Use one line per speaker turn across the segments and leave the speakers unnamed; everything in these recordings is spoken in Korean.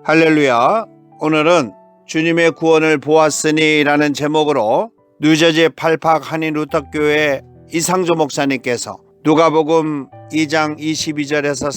할렐루야. 오늘은 주님의 구원을 보았으니 라는 제목으로 뉴저지 팔팍 한인루터교회 이상조 목사님께서 누가복음 2장 22절에서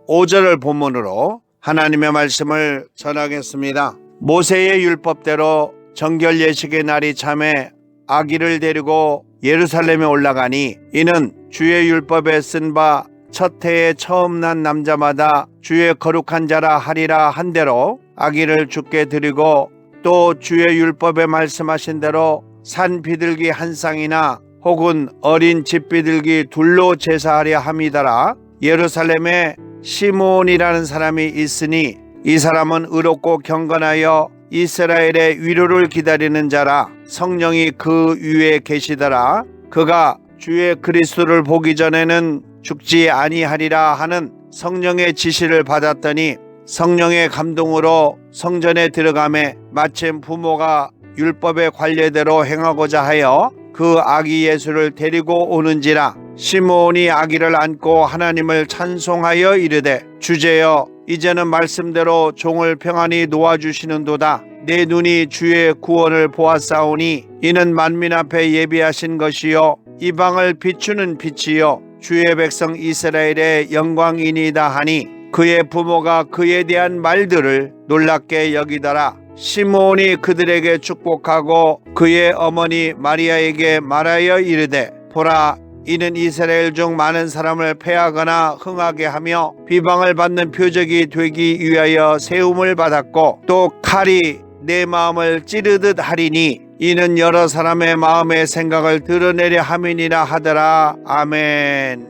35절을 본문으로 하나님의 말씀을 전하겠습니다. 모세의 율법대로 정결 예식의 날이 참에 아기를 데리고 예루살렘에 올라가니 이는 주의 율법에 쓴 바 첫 해에 처음 난 남자마다 주의 거룩한 자라 하리라 한 대로 아기를 주께 드리고 또 주의 율법에 말씀하신 대로 산 비둘기 한 쌍이나 혹은 어린 집 비둘기 둘로 제사하려 함이더라. 예루살렘에 시므온이라는 사람이 있으니 이 사람은 의롭고 경건하여 이스라엘의 위로를 기다리는 자라. 성령이 그 위에 계시더라. 그가 주의 그리스도를 보기 전에는 죽지 아니하리라 하는 성령의 지시를 받았더니 성령의 감동으로 성전에 들어가매 마침 부모가 율법의 관례대로 행하고자 하여 그 아기 예수를 데리고 오는지라. 시므온이 아기를 안고 하나님을 찬송하여 이르되 주제여 이제는 말씀대로 종을 평안히 놓아주시는도다. 내 눈이 주의 구원을 보았사오니 이는 만민 앞에 예비하신 것이요 이방을 비추는 빛이요 주의 백성 이스라엘의 영광이니이다 하니 그의 부모가 그에 대한 말들을 놀랍게 여기더라. 시므온이 그들에게 축복하고 그의 어머니 마리아에게 말하여 이르되 보라 이는 이스라엘 중 많은 사람을 패하거나 흥하게 하며 비방을 받는 표적이 되기 위하여 세움을 받았고 또 칼이 내 마음을 찌르듯 하리니 이는 여러 사람의 마음의 생각을 드러내려 함이니라 하더라. 아멘.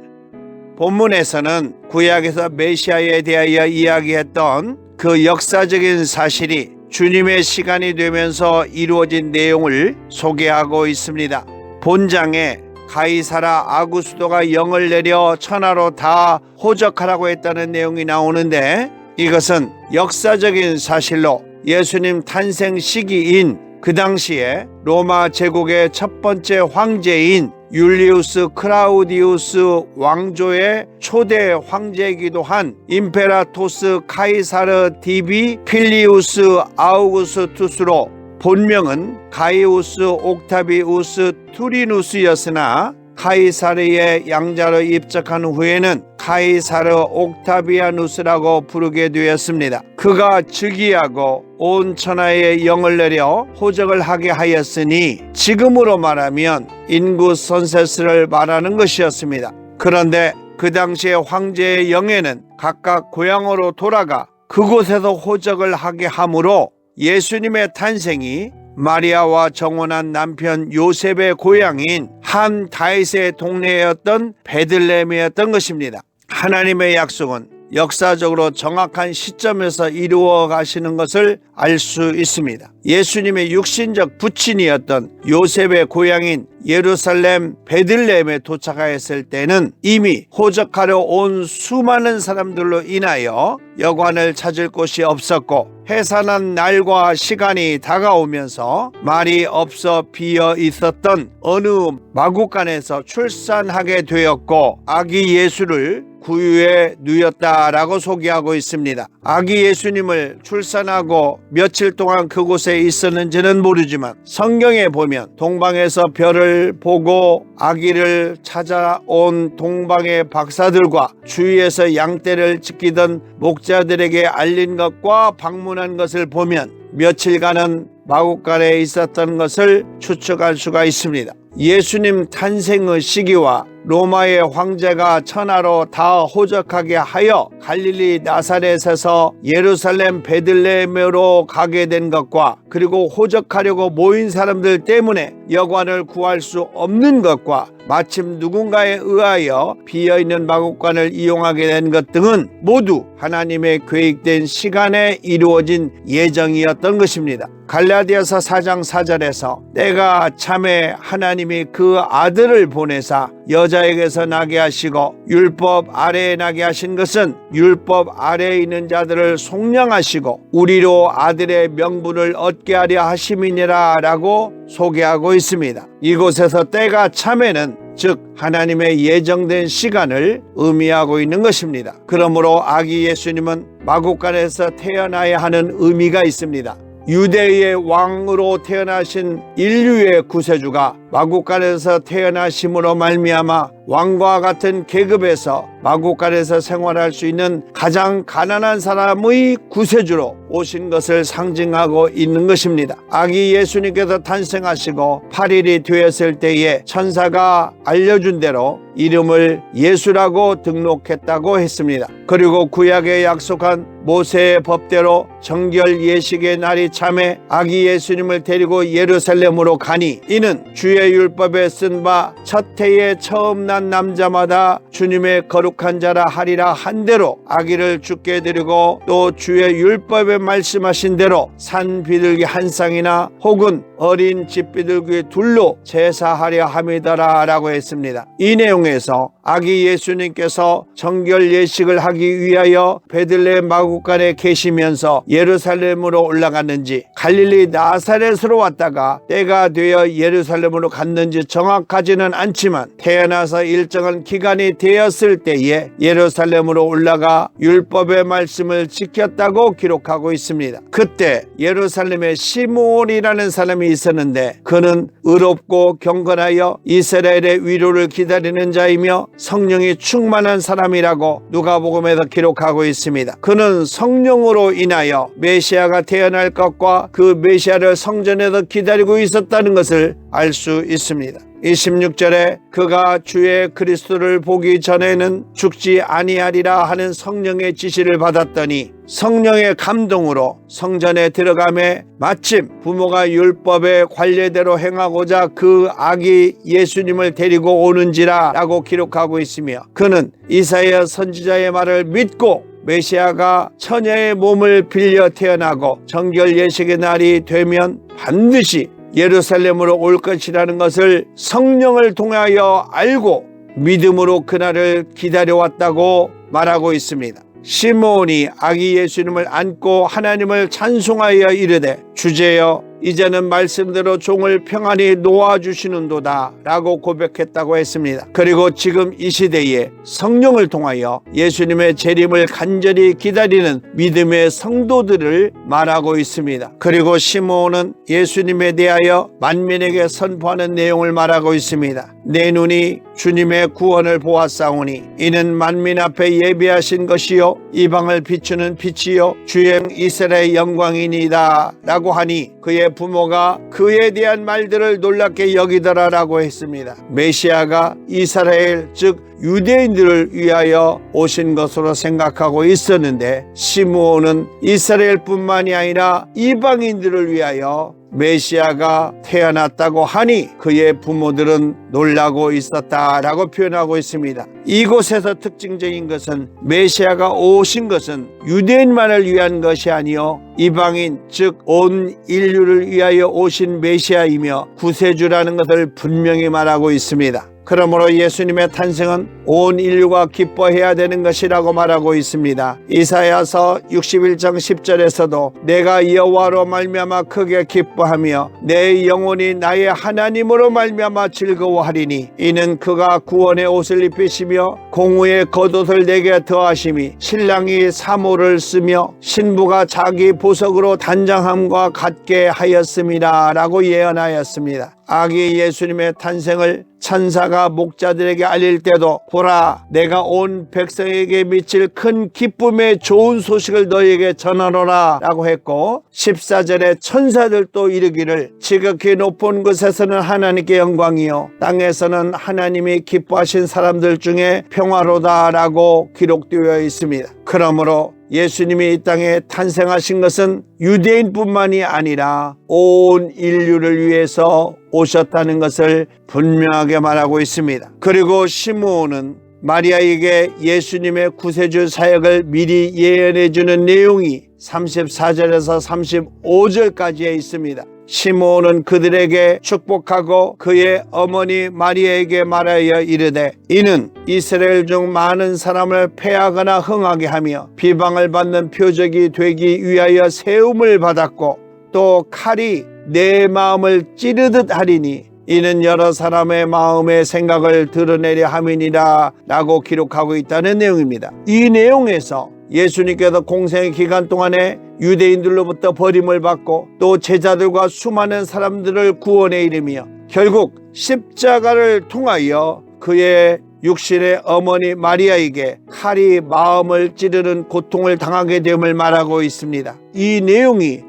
본문에서는 구약에서 메시아에 대하여 이야기했던 그 역사적인 사실이 주님의 시간이 되면서 이루어진 내용을 소개하고 있습니다. 본장에 가이사라 아구스도가 영을 내려 천하로 다 호적하라고 했다는 내용이 나오는데 이것은 역사적인 사실로 예수님 탄생 시기인 그 당시에 로마 제국의 첫 번째 황제인 율리우스 클라우디우스 왕조의 초대 황제이기도 한 임페라토스 카이사르 디비 필리우스 아우구스투스로 본명은 가이우스 옥타비우스 투리누스였으나 카이사르의 양자로 입적한 후에는 카이사르 옥타비아누스라고 부르게 되었습니다. 그가 즉위하고 온 천하에 영을 내려 호적을 하게 하였으니 지금으로 말하면 인구 선세스를 말하는 것이었습니다. 그런데 그 당시의 황제의 영에는 각각 고향으로 돌아가 그곳에서 호적을 하게 하므로 예수님의 탄생이 마리아와 정혼한 남편 요셉의 고향인 한 다윗의 동네였던 베들레헴이었던 것입니다. 하나님의 약속은 역사적으로 정확한 시점에서 이루어 가시는 것을 알 수 있습니다. 예수님의 육신적 부친이었던 요셉의 고향인 예루살렘 베들레헴에 도착하였을 때는 이미 호적하려 온 수많은 사람들로 인하여 여관을 찾을 곳이 없었고 해산한 날과 시간이 다가오면서 말이 없어 비어 있었던 어느 마구간에서 출산하게 되었고 아기 예수를 구유에 누였다라고 소개하고 있습니다. 아기 예수님을 출산하고 며칠 동안 그곳에 있었는지는 모르지만 성경에 보면 동방에서 별을 보고 아기를 찾아온 동방의 박사들과 주위에서 양떼를 지키던 목자들에게 알린 것과 방문한 것을 보면 며칠간은 마구간에 있었던 것을 추측할 수가 있습니다. 예수님 탄생의 시기와 로마의 황제가 천하로 다 호적하게 하여 갈릴리 나사렛에서 예루살렘 베들레헴으로 가게 된 것과 그리고 호적하려고 모인 사람들 때문에 여관을 구할 수 없는 것과 마침 누군가에 의하여 비어있는 마구간을 이용하게 된 것 등은 모두 하나님의 계획된 시간에 이루어진 예정이었던 것입니다. 갈라디아서 4장 4절에서 때가 참에 하나님이 그 아들을 보내사 여자에게서 나게 하시고 율법 아래에 나게 하신 것은 율법 아래에 있는 자들을 속량하시고 우리로 아들의 명분을 얻게 하려 하심이니라 라고 소개하고 있습니다. 이곳에서 때가 참에는 즉 하나님의 예정된 시간을 의미하고 있는 것입니다. 그러므로 아기 예수님은 마구간에서 태어나야 하는 의미가 있습니다. 유대의 왕으로 태어나신 인류의 구세주가 마구간에서 태어나심으로 말미암아 왕과 같은 계급에서 마구간에서 생활할 수 있는 가장 가난한 사람의 구세주로 오신 것을 상징하고 있는 것입니다. 아기 예수님께서 탄생하시고 8일이 되었을 때에 천사가 알려준 대로 이름을 예수라고 등록했다고 했습니다. 그리고 구약에 약속한 모세의 법대로 정결 예식의 날이 참에 아기 예수님을 데리고 예루살렘으로 가니 이는 주의 율법에 쓴 바 첫 해에 처음 난 남자마다 주님의 거룩한 자라 하리라 한 대로 아기를 주께 드리고 또 주의 율법에 말씀하신 대로 산 비둘기 한 쌍이나 혹은 어린 집비둘기 둘로 제사하려 함이더라 라고 했습니다. 이 내용에서 아기 예수님께서 정결 예식을 하기 위하여 베들레헴 마구간에 계시면서 예루살렘으로 올라갔는지 갈릴리 나사렛으로 왔다가 때가 되어 예루살렘으로 갔는지 정확하지는 않지만 태어나서 일정한 기간이 되었을 때에 예루살렘으로 올라가 율법의 말씀을 지켰다고 기록하고 있습니다. 그때 예루살렘에 시므온이라는 사람이 있었는데 그는 의롭고 경건하여 이스라엘의 위로를 기다리는 자이며 성령이 충만한 사람이라고 누가복음에서 기록하고 있습니다. 그는 성령으로 인하여 메시아가 태어날 것과 그 메시아를 성전에서 기다리고 있었다는 것을 알 수 있습니다. 26절에 그가 주의 그리스도를 보기 전에는 죽지 아니하리라 하는 성령의 지시를 받았더니 성령의 감동으로 성전에 들어가매 마침 부모가 율법의 관례대로 행하고자 그 아기 예수님을 데리고 오는지라 라고 기록하고 있으며 그는 이사야 선지자의 말을 믿고 메시아가 처녀의 몸을 빌려 태어나고 정결 예식의 날이 되면 반드시 예루살렘으로 올 것이라는 것을 성령을 통하여 알고 믿음으로 그날을 기다려왔다고 말하고 있습니다. 시므온이 아기 예수님을 안고 하나님을 찬송하여 이르되 주제여 이제는 말씀대로 종을 평안히 놓아주시는도다 라고 고백했다고 했습니다. 그리고 지금 이 시대에 성령을 통하여 예수님의 재림을 간절히 기다리는 믿음의 성도들을 말하고 있습니다. 그리고 시므온은 예수님에 대하여 만민에게 선포하는 내용을 말하고 있습니다. 내 눈이 주님의 구원을 보았사오니 이는 만민 앞에 예비하신 것이요 이방을 비추는 빛이요 주의 이스라엘의 영광이니이다 라고 하니 그의 부모가 그에 대한 말들을 놀랍게 여기더라라고 했습니다. 메시아가 이스라엘 즉 유대인들을 위하여 오신 것으로 생각하고 있었는데 시므온은 이스라엘뿐만이 아니라 이방인들을 위하여 메시아가 태어났다고 하니 그의 부모들은 놀라고 있었다라고 표현하고 있습니다. 이곳에서 특징적인 것은 메시아가 오신 것은 유대인만을 위한 것이 아니요 이방인 즉 온 인류를 위하여 오신 메시아이며 구세주라는 것을 분명히 말하고 있습니다. 그러므로 예수님의 탄생은 온 인류가 기뻐해야 되는 것이라고 말하고 있습니다. 이사야서 61장 10절에서도 내가 여호와로 말미암아 크게 기뻐하며 내 영혼이 나의 하나님으로 말미암아 즐거워하리니 이는 그가 구원의 옷을 입히시며 공의의 겉옷을 내게 더하심이 신랑이 사모를 쓰며 신부가 자기 보석으로 단장함과 같게 하였음이라 라고 예언하였습니다. 아기 예수님의 탄생을 천사가 목자들에게 알릴 때도 보라 내가 온 백성에게 미칠 큰 기쁨의 좋은 소식을 너희에게 전하노라 라고 했고 14절에 천사들도 이르기를 지극히 높은 곳에서는 하나님께 영광이요 땅에서는 하나님이 기뻐하신 사람들 중에 평화로다 라고 기록되어 있습니다. 그러므로 예수님이 이 땅에 탄생하신 것은 유대인뿐만이 아니라 온 인류를 위해서 오셨다는 것을 분명하게 말하고 있습니다. 그리고 시므온은 마리아에게 예수님의 구세주 사역을 미리 예언해 주는 내용이 34절에서 35절까지에 있습니다. 시므온은 그들에게 축복하고 그의 어머니 마리아에게 말하여 이르되 이는 이스라엘 중 많은 사람을 패하거나 흥하게 하며 비방을 받는 표적이 되기 위하여 세움을 받았고 또 칼이 내 마음을 찌르듯 하리니 이는 여러 사람의 마음의 생각을 드러내려 함이니라 라고 기록하고 있다는 내용입니다. 이 내용에서 예수님께서 공생의 기간 동안에 유대인들로부터 버림을 받고 또 제자들과 수많은 사람들을 구원에 이르며 결국 십자가를 통하여 그의 육신의 어머니 마리아에게 칼이 마음을 찌르는 고통을 당하게 됨을 말하고 있습니다. 이 내용이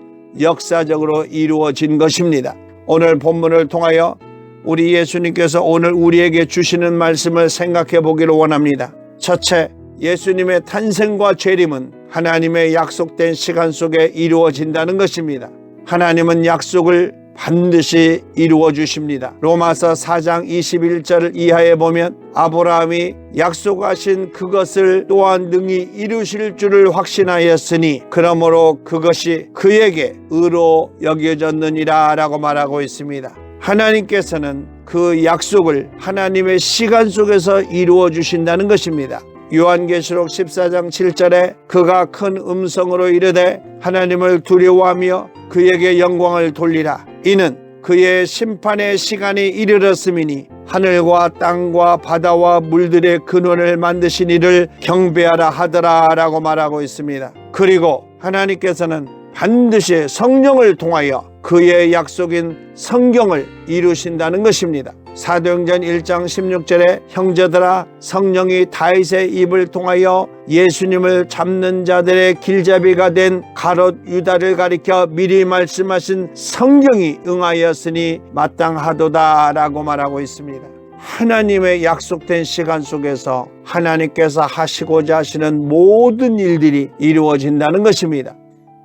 역사적으로 이루어진 것입니다. 오늘 본문을 통하여 우리 예수님께서 오늘 우리에게 주시는 말씀을 생각해 보기를 원합니다. 첫째, 예수님의 탄생과 재림은 하나님의 약속된 시간 속에 이루어진다는 것입니다. 하나님은 약속을 반드시 이루어 주십니다. 로마서 4장 21절 이하에 보면 아브라함이 약속하신 그것을 또한 능히 이루실 줄을 확신하였으니 그러므로 그것이 그에게 의로 여겨졌느니라 라고 말하고 있습니다. 하나님께서는 그 약속을 하나님의 시간 속에서 이루어 주신다는 것입니다. 요한계시록 14장 7절에 그가 큰 음성으로 이르되 하나님을 두려워하며 그에게 영광을 돌리라. 이는 그의 심판의 시간이 이르렀음이니 하늘과 땅과 바다와 물들의 근원을 만드신 이를 경배하라 하더라 라고 말하고 있습니다. 그리고 하나님께서는 반드시 성령을 통하여 그의 약속인 성경을 이루신다는 것입니다. 사도행전 1장 16절에 형제들아 성령이 다윗의 입을 통하여 예수님을 잡는 자들의 길잡이가 된 가롯 유다를 가리켜 미리 말씀하신 성경이 응하였으니 마땅하도다 라고 말하고 있습니다. 하나님의 약속된 시간 속에서 하나님께서 하시고자 하시는 모든 일들이 이루어진다는 것입니다.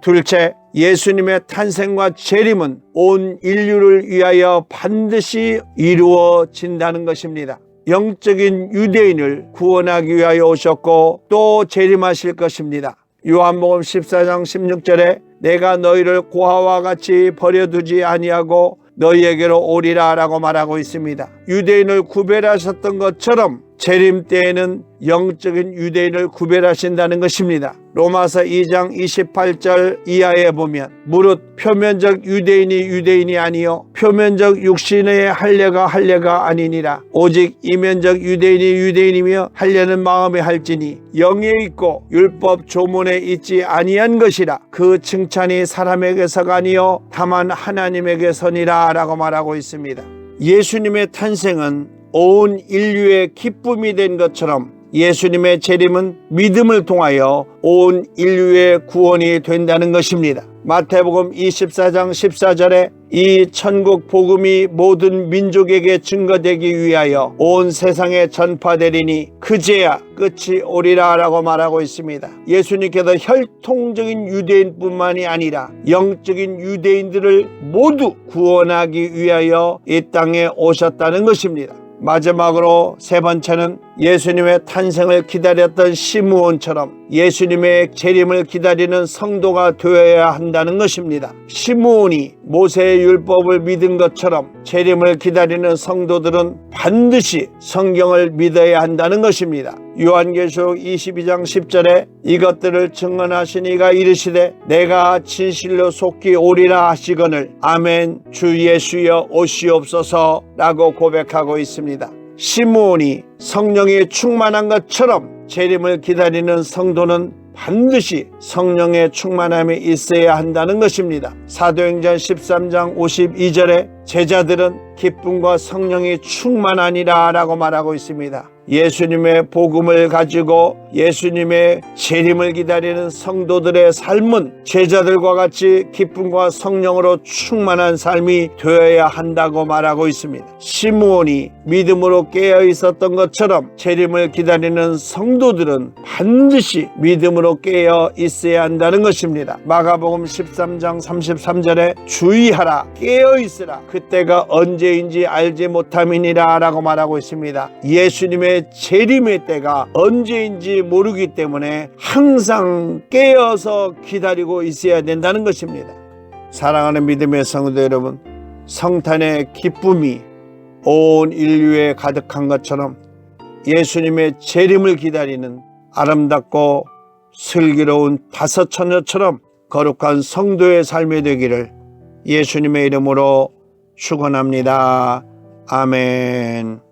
둘째, 예수님의 탄생과 재림은 온 인류를 위하여 반드시 이루어진다는 것입니다. 영적인 유대인을 구원하기 위하여 오셨고 또 재림하실 것입니다. 요한복음 14장 16절에 내가 너희를 고아와 같이 버려두지 아니하고 너희에게로 오리라 라고 말하고 있습니다. 유대인을 구별하셨던 것처럼 재림 때에는 영적인 유대인을 구별하신다는 것입니다. 로마서 2장 28절 이하에 보면 무릇 표면적 유대인이 아니요 표면적 육신의 할례가 아니니라. 오직 이면적 유대인이며 할례는 마음에 할지니 영에 있고 율법 조문에 있지 아니한 것이라. 그 칭찬이 사람에게서가 아니요 다만 하나님에게서니라 라고 말하고 있습니다. 예수님의 탄생은 온 인류의 기쁨이 된 것처럼 예수님의 재림은 믿음을 통하여 온 인류의 구원이 된다는 것입니다. 마태복음 24장 14절에 이 천국 복음이 모든 민족에게 증거되기 위하여 온 세상에 전파되리니 그제야 끝이 오리라 라고 말하고 있습니다. 예수님께서 혈통적인 유대인뿐만이 아니라 영적인 유대인들을 모두 구원하기 위하여 이 땅에 오셨다는 것입니다. 마지막으로 세 번째는 예수님의 탄생을 기다렸던 시므온처럼 예수님의 재림을 기다리는 성도가 되어야 한다는 것입니다. 시므온이 모세의 율법을 믿은 것처럼 재림을 기다리는 성도들은 반드시 성경을 믿어야 한다는 것입니다. 요한계시록 22장 10절에 이것들을 증언하신 이가 이르시되 내가 진실로 속히 오리라 하시거늘 아멘 주 예수여 오시옵소서 라고 고백하고 있습니다. 시므온이 성령이 충만한 것처럼 재림을 기다리는 성도는 반드시 성령의 충만함이 있어야 한다는 것입니다. 사도행전 13장 52절에 제자들은 기쁨과 성령이 충만하니라 라고 말하고 있습니다. 예수님의 복음을 가지고 예수님의 재림을 기다리는 성도들의 삶은 제자들과 같이 기쁨과 성령으로 충만한 삶이 되어야 한다고 말하고 있습니다. 시므온이 믿음으로 깨어 있었던 것처럼 재림을 기다리는 성도들은 반드시 믿음으로 깨어 있어야 한다는 것입니다. 마가복음 13장 33절에 주의하라 깨어 있으라 그때가 언제인지 알지 못함이니라 라고 말하고 있습니다. 예수님의 재림의 때가 언제인지 모르기 때문에 항상 깨어서 기다리고 있어야 된다는 것입니다. 사랑하는 믿음의 성도 여러분, 성탄의 기쁨이 온 인류에 가득한 것처럼 예수님의 재림을 기다리는 아름답고 슬기로운 다섯 처녀처럼 거룩한 성도의 삶이 되기를 예수님의 이름으로 축원합니다. 아멘.